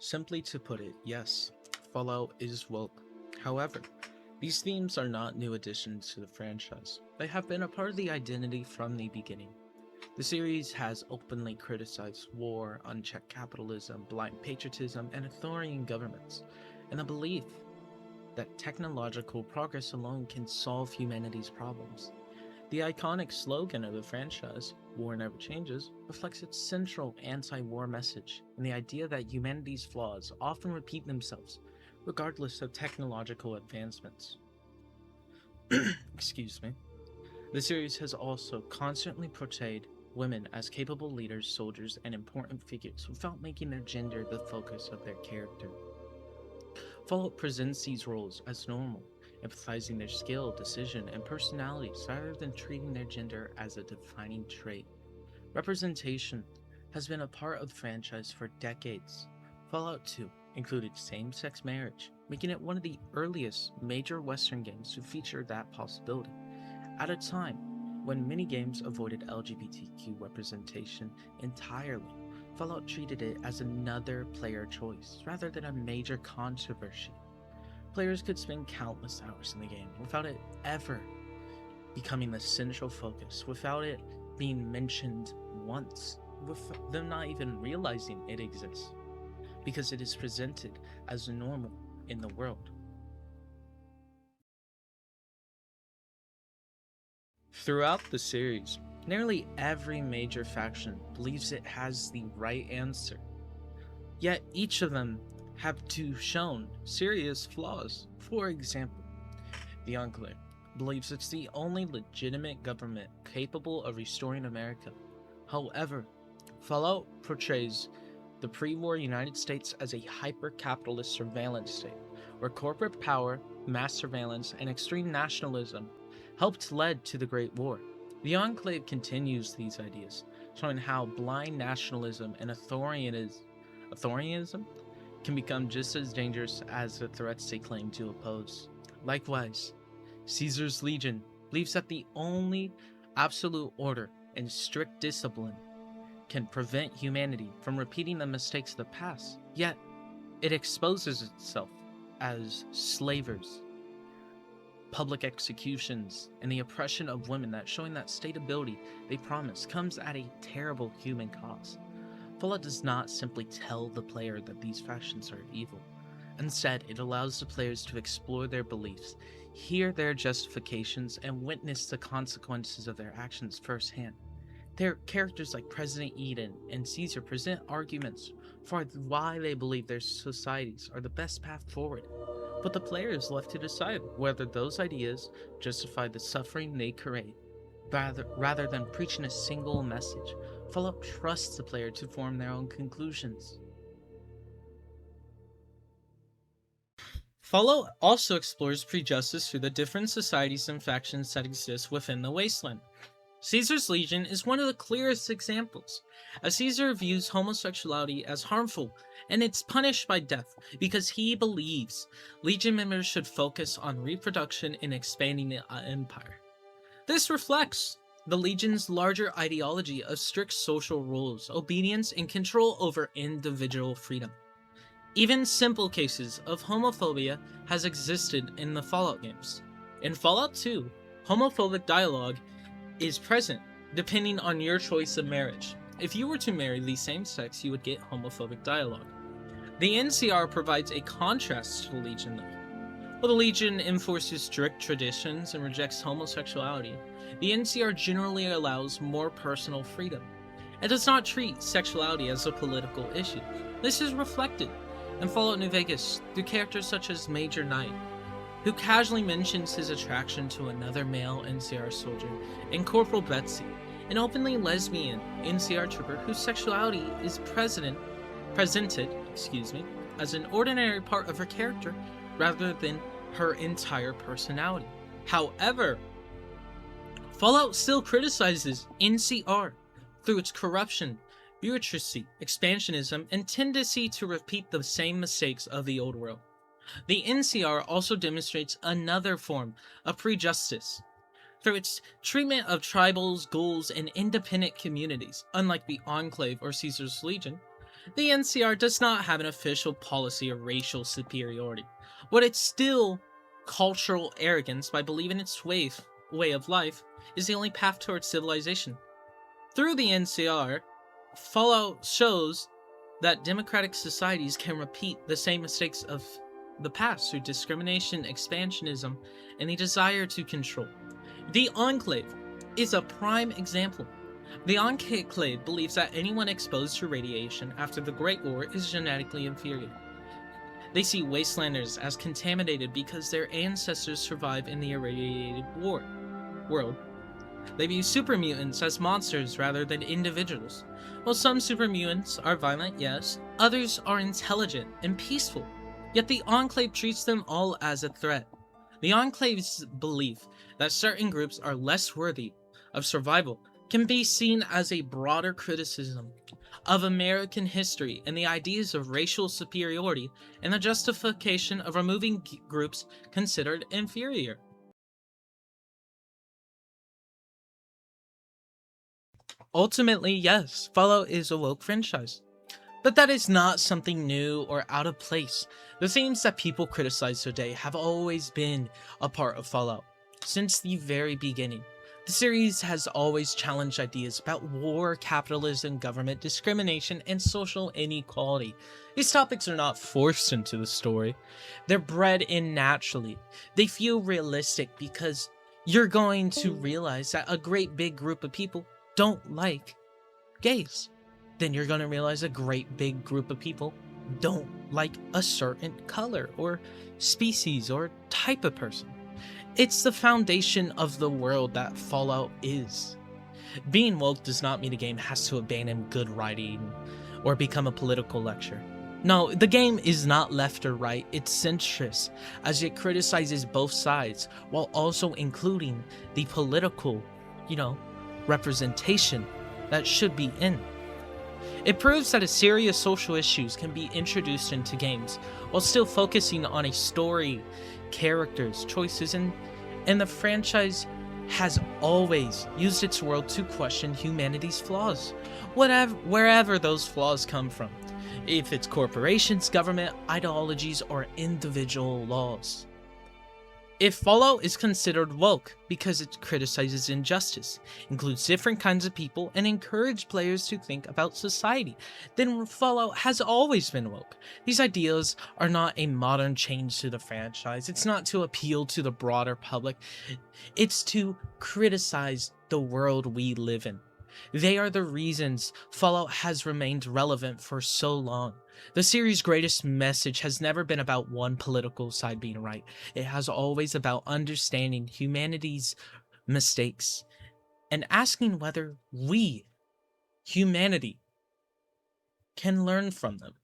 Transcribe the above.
Simply to put it, yes, Fallout is woke. However, these themes are not new additions to the franchise. They have been a part of the identity from the beginning. The series has openly criticized war, unchecked capitalism, blind patriotism, and authoritarian governments, and the belief that technological progress alone can solve humanity's problems. The iconic slogan of the franchise, War Never Changes, reflects its central anti war message and the idea that humanity's flaws often repeat themselves, regardless of technological advancements. Excuse me. The series has also constantly portrayed women as capable leaders, soldiers, and important figures without making their gender the focus of their character. Fallout presents these roles as normal, emphasizing their skill, decision, and personalities rather than treating their gender as a defining trait. Representation has been a part of the franchise for decades. Fallout 2 included same sex marriage, making it one of the earliest major Western games to feature that possibility. At a time when many games avoided LGBTQ representation entirely, Fallout treated it as another player choice rather than a major controversy. Players could spend countless hours in the game without it ever becoming the central focus, without it being mentioned once, with them not even realizing it exists, because it is presented as normal in the world. Throughout the series, nearly every major faction believes it has the right answer, yet each of them have shown serious flaws. For example, the Enclave believes it's the only legitimate government capable of restoring America. However, Fallout portrays the pre-war United States as a hyper-capitalist surveillance state, where corporate power, mass surveillance, and extreme nationalism helped lead to the Great War. The Enclave continues these ideas, showing how blind nationalism and authoritarianism can become just as dangerous as the threats they claim to oppose. Likewise, Caesar's Legion believes that the only absolute order and strict discipline can prevent humanity from repeating the mistakes of the past, yet it exposes itself as slavers, public executions, and the oppression of women, that showing that stability they promise comes at a terrible human cost. Fallout does not simply tell the player that these factions are evil. Instead, it allows the players to explore their beliefs, hear their justifications, and witness the consequences of their actions firsthand. Their characters like President Eden and Caesar present arguments for why they believe their societies are the best path forward, but the player is left to decide whether those ideas justify the suffering they create. Rather than preaching a single message, Fallout trusts the player to form their own conclusions. Fallout also explores prejudice through the different societies and factions that exist within the wasteland. Caesar's Legion is one of the clearest examples, as Caesar views homosexuality as harmful and it's punished by death because he believes Legion members should focus on reproduction and expanding the empire. This reflects the Legion's larger ideology of strict social rules, obedience, and control over individual freedom. Even simple cases of homophobia has existed in the Fallout games. In Fallout 2, homophobic dialogue is present depending on your choice of marriage. If you were to marry the same sex, you would get homophobic dialogue. The NCR provides a contrast to the Legion though. While the Legion enforces strict traditions and rejects homosexuality, the NCR generally allows more personal freedom. It does not treat sexuality as a political issue. This is reflected in Fallout New Vegas through characters such as Major Knight, who casually mentions his attraction to another male NCR soldier, and Corporal Betsy, an openly lesbian NCR trooper whose sexuality is presented as an ordinary part of her character rather than her entire personality. However, Fallout still criticizes NCR through its corruption, bureaucracy, expansionism, and tendency to repeat the same mistakes of the old world. The NCR also demonstrates another form of prejudice through its treatment of tribals, ghouls, and independent communities. Unlike the Enclave or Caesar's Legion, The NCR does not have an official policy of racial superiority, but it's still cultural arrogance by believing its way of life is the only path towards civilization. Through the NCR, Fallout shows that democratic societies can repeat the same mistakes of the past through discrimination, expansionism, and the desire to control. The Enclave is a prime example. The Enclave believes that anyone exposed to radiation after the Great War is genetically inferior. They see wastelanders as contaminated because their ancestors survived in the irradiated world. They view supermutants as monsters rather than individuals. While some supermutants are violent, yes, others are intelligent and peaceful. Yet the Enclave treats them all as a threat. The Enclave's belief that certain groups are less worthy of survival can be seen as a broader criticism of American history and the ideas of racial superiority and the justification of removing groups considered inferior. Ultimately, yes, Fallout is a woke franchise. But that is not something new or out of place. The themes that people criticize today have always been a part of Fallout. Since the very beginning, the series has always challenged ideas about war, capitalism, government discrimination, and social inequality. These topics are not forced into the story. They're bred in naturally. They feel realistic because you're going to realize that a great big group of people don't like gays. Then you're going to realize a great big group of people don't like a certain color or species or type of person. It's the foundation of the world that Fallout is. Being woke does not mean a game has to abandon good writing or become a political lecture. No, the game is not left or right, it's centrist, as it criticizes both sides while also including the political, representation that should be in. It proves that a series of social issues can be introduced into games while still focusing on a story, characters, choices, and the franchise has always used its world to question humanity's flaws, wherever those flaws come from, if it's corporations, government, ideologies, or individual laws. If Fallout is considered woke because it criticizes injustice, includes different kinds of people, and encourages players to think about society, then Fallout has always been woke. These ideas are not a modern change to the franchise. It's not to appeal to the broader public. It's to criticize the world we live in. They are the reasons Fallout has remained relevant for so long. The series' greatest message has never been about one political side being right. It has always about understanding humanity's mistakes and asking whether we, humanity, can learn from them.